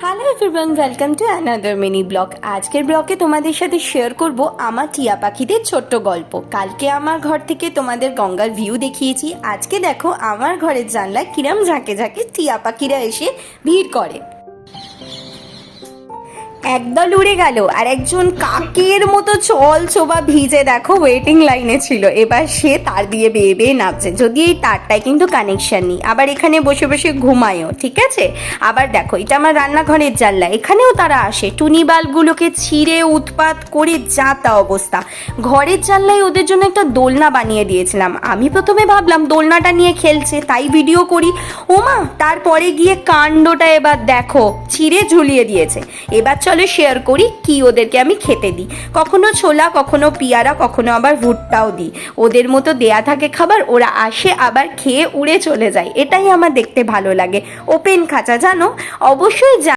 Hello everyone, welcome to another mini blog. আজকের ব্লগে তোমাদের সাথে শেয়ার করব আমার টিয়া পাখিদের ছোট্ট গল্প। কালকে আমার ঘর থেকে তোমাদের গঙ্গার ভিউ দেখিয়েছি। আজকে দেখো আমার ঘরের জানলায় কিরম ঝাঁকে ঝাঁকে টিয়া পাখিরা এসে ভিড় করে। একদল উড়ে গেল আর একজন কাকের মতো চল ছোবা ভিজে দেখো ওয়েটিং লাইনে ছিল। এবার সে তার দিয়ে বেয়ে বেয়ে নামছে, যদি এই তারটায় কিন্তু কানেকশন নেই। আবার এখানে বসে বসে ঘুমায়ও, ঠিক আছে। আবার দেখো এটা আমার রান্নাঘরের জানলা, এখানেও তারা আসে টুনি বাল্বগুলোকে ছিঁড়ে উৎপাত করে যা তা অবস্থা। ঘরের জানলায় ওদের জন্য একটা দোলনা বানিয়ে দিয়েছিলাম। আমি প্রথমে ভাবলাম দোলনাটা নিয়ে খেলছে, তাই ভিডিও করি। ওমা, তারপরে গিয়ে কাণ্ডটা এবার দেখো, ছিঁড়ে ঝুলিয়ে দিয়েছে। এবার চলো শেয়ার করি কি ওদেরকে আমি খেতে দিই। কখনো ছোলা, কখনো পিয়ারা, কখনো আবার ভুট্টাও দিই। ওদের মতো দেয়া থাকে খাবার, ওরা আসে আবার খেয়ে উড়ে চলে যায়। এটাই আমার দেখতে ভালো লাগে। ওপেন খাঁচা জানো, অবশ্যই